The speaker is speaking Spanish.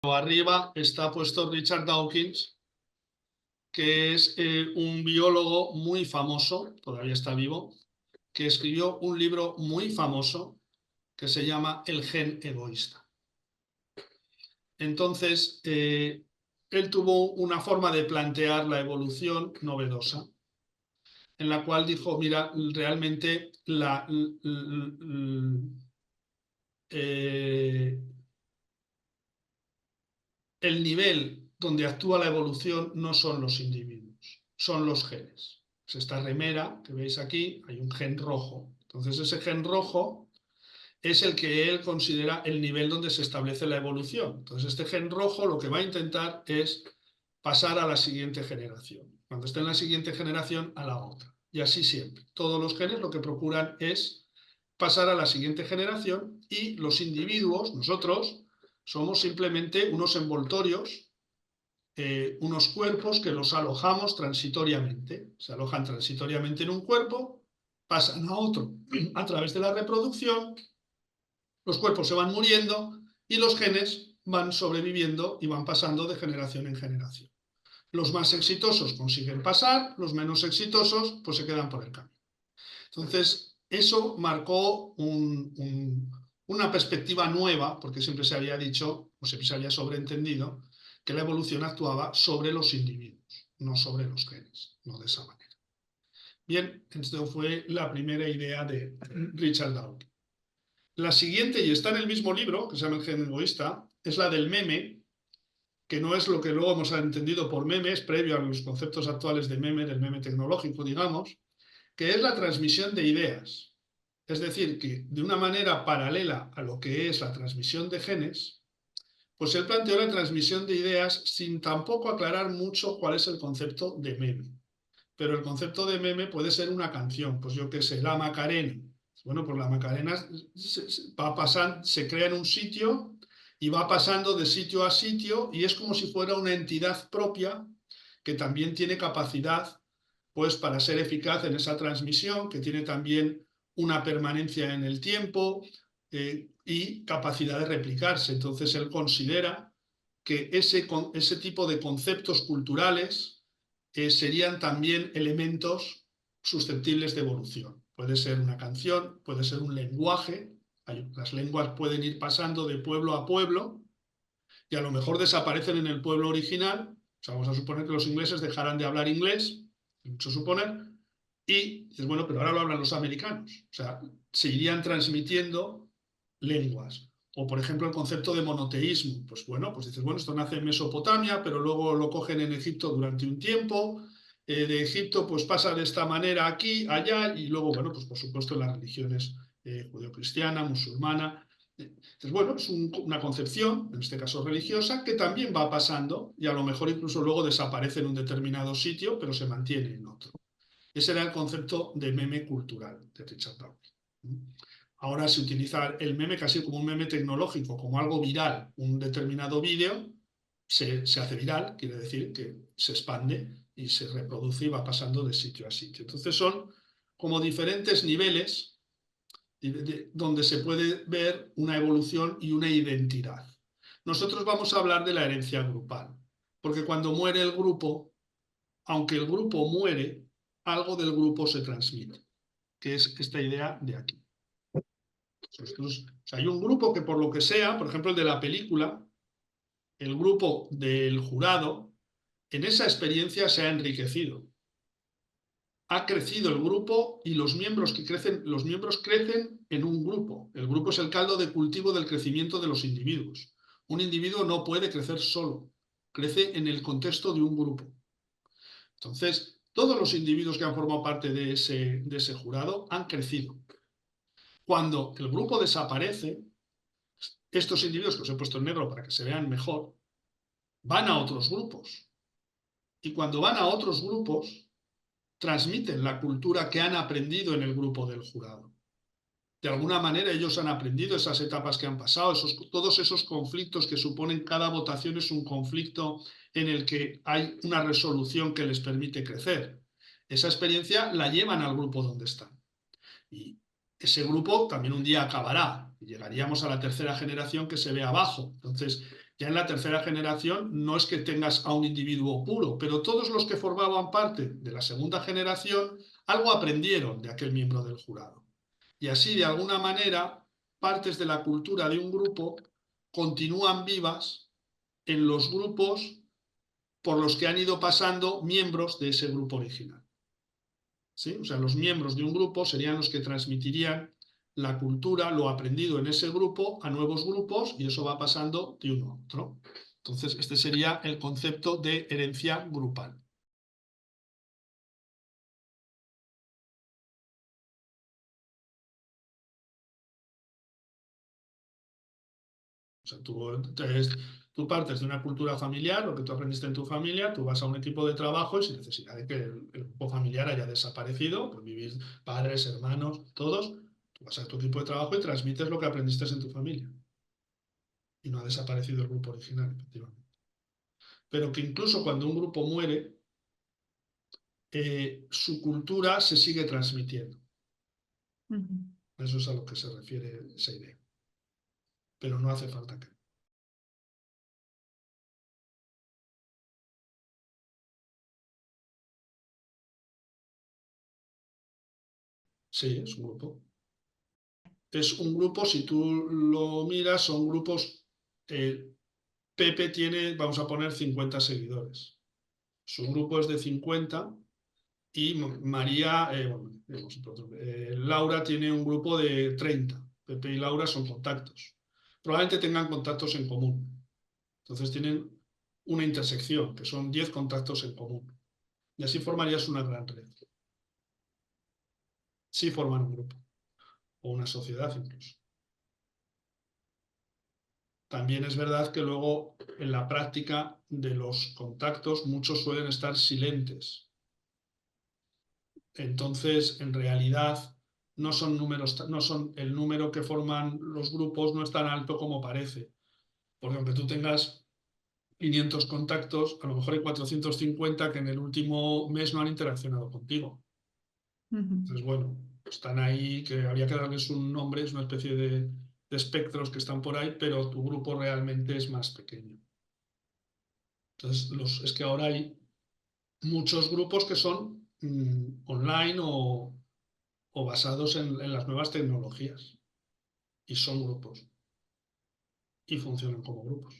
Arriba está puesto Richard Dawkins, que es un biólogo muy famoso, todavía está vivo, que escribió un libro muy famoso que se llama El gen egoísta. Entonces, él tuvo una forma de plantear la evolución novedosa, en la cual dijo, mira, realmente el nivel donde actúa la evolución no son los individuos, son los genes. Es esta remera que veis aquí, hay un gen rojo. Entonces ese gen rojo es el que él considera el nivel donde se establece la evolución. Entonces este gen rojo lo que va a intentar es pasar a la siguiente generación. Cuando esté en la siguiente generación, a la otra. Y así siempre. Todos los genes lo que procuran es pasar a la siguiente generación y los individuos, nosotros, somos simplemente unos envoltorios, unos cuerpos que los alojamos transitoriamente. Se alojan transitoriamente en un cuerpo, pasan a otro a través de la reproducción, los cuerpos se van muriendo y los genes van sobreviviendo y van pasando de generación en generación. Los más exitosos consiguen pasar, los menos exitosos pues se quedan por el camino. Entonces, eso marcó una perspectiva nueva, porque siempre se había dicho, o siempre se había sobreentendido, que la evolución actuaba sobre los individuos, no sobre los genes, no de esa manera. Bien, esto fue la primera idea de Richard Dawkins. La siguiente, y está en el mismo libro, que se llama El gen egoísta, es la del meme, que no es lo que luego hemos entendido por meme, es previo a los conceptos actuales de meme, del meme tecnológico, digamos, que es la transmisión de ideas. Es decir, que de una manera paralela a lo que es la transmisión de genes, pues él planteó la transmisión de ideas sin tampoco aclarar mucho cuál es el concepto de meme. Pero el concepto de meme puede ser una canción, pues yo qué sé, la Macarena. Bueno, pues la Macarena va pasando, se crea en un sitio y va pasando de sitio a sitio y es como si fuera una entidad propia que también tiene capacidad pues para ser eficaz en esa transmisión, que tiene también una permanencia en el tiempo y capacidad de replicarse. Entonces él considera que ese tipo de conceptos culturales serían también elementos susceptibles de evolución. Puede ser una canción, puede ser un lenguaje. Las lenguas pueden ir pasando de pueblo a pueblo y a lo mejor desaparecen en el pueblo original. O sea, vamos a suponer que los ingleses dejarán de hablar inglés, mucho suponer, y dices, bueno, pero ahora lo hablan los americanos. O sea, se irían transmitiendo lenguas. O, por ejemplo, el concepto de monoteísmo. Pues bueno, pues dices, bueno, esto nace en Mesopotamia, pero luego lo cogen en Egipto durante un tiempo. De Egipto, pues pasa de esta manera aquí, allá, y luego, bueno, pues por supuesto en las religiones judeocristiana, musulmana. Entonces, bueno, es una concepción, en este caso religiosa, que también va pasando y a lo mejor incluso luego desaparece en un determinado sitio, pero se mantiene en otro. Ese era el concepto de meme cultural de Richard Dawkins. Ahora se utiliza el meme casi como un meme tecnológico, como algo viral. Un determinado vídeo se hace viral, quiere decir que se expande y se reproduce y va pasando de sitio a sitio. Entonces son como diferentes niveles donde se puede ver una evolución y una identidad. Nosotros vamos a hablar de la herencia grupal, porque cuando muere el grupo, aunque el grupo muere, algo del grupo se transmite, que es esta idea de aquí. Entonces, o sea, hay un grupo que por lo que sea, por ejemplo el de la película, el grupo del jurado, en esa experiencia se ha enriquecido. Ha crecido el grupo y los miembros crecen en un grupo. El grupo es el caldo de cultivo del crecimiento de los individuos. Un individuo no puede crecer solo, crece en el contexto de un grupo. Entonces, todos los individuos que han formado parte de ese jurado han crecido. Cuando el grupo desaparece, estos individuos que os he puesto en negro para que se vean mejor, van a otros grupos. Y cuando van a otros grupos, transmiten la cultura que han aprendido en el grupo del jurado. De alguna manera ellos han aprendido esas etapas que han pasado, todos esos conflictos que suponen cada votación es un conflicto en el que hay una resolución que les permite crecer. Esa experiencia la llevan al grupo donde están. Y ese grupo también un día acabará y llegaríamos a la tercera generación que se ve abajo. Entonces, Ya en la tercera generación no es que tengas a un individuo puro, pero todos los que formaban parte de la segunda generación algo aprendieron de aquel miembro del jurado. Y así, de alguna manera, partes de la cultura de un grupo continúan vivas en los grupos por los que han ido pasando miembros de ese grupo original. ¿Sí? O sea, los miembros de un grupo serían los que transmitirían la cultura, lo aprendido en ese grupo a nuevos grupos, y eso va pasando de uno a otro. Entonces, este sería el concepto de herencia grupal. O sea, tú partes de una cultura familiar, lo que tú aprendiste en tu familia, tú vas a un equipo de trabajo y sin necesidad de que el grupo familiar haya desaparecido, pues vivís padres, hermanos, todos, tú vas a tu equipo de trabajo y transmites lo que aprendiste en tu familia. Y no ha desaparecido el grupo original, efectivamente. Pero que incluso cuando un grupo muere, su cultura se sigue transmitiendo. Eso es a lo que se refiere esa idea. Pero no hace falta que... Sí, es un grupo. Es un grupo, si tú lo miras, son grupos... Pepe tiene, vamos a poner, 50 seguidores. Su grupo es de 50 y María, Laura tiene un grupo de 30. Pepe y Laura son contactos. Probablemente tengan contactos en común. Entonces tienen una intersección, que son 10 contactos en común. Y así formarías una gran red. Sí forman un grupo, o una sociedad incluso. También es verdad que luego en la práctica de los contactos muchos suelen estar silentes. Entonces, en realidad, no son números, no son el número que forman los grupos no es tan alto como parece. Porque aunque tú tengas 500 contactos, a lo mejor hay 450 que en el último mes no han interaccionado contigo. Entonces, bueno, están ahí, que habría que darles un nombre, es una especie de espectros que están por ahí, pero tu grupo realmente es más pequeño. Entonces, es que ahora hay muchos grupos que son online o basados en las nuevas tecnologías, y son grupos y funcionan como grupos.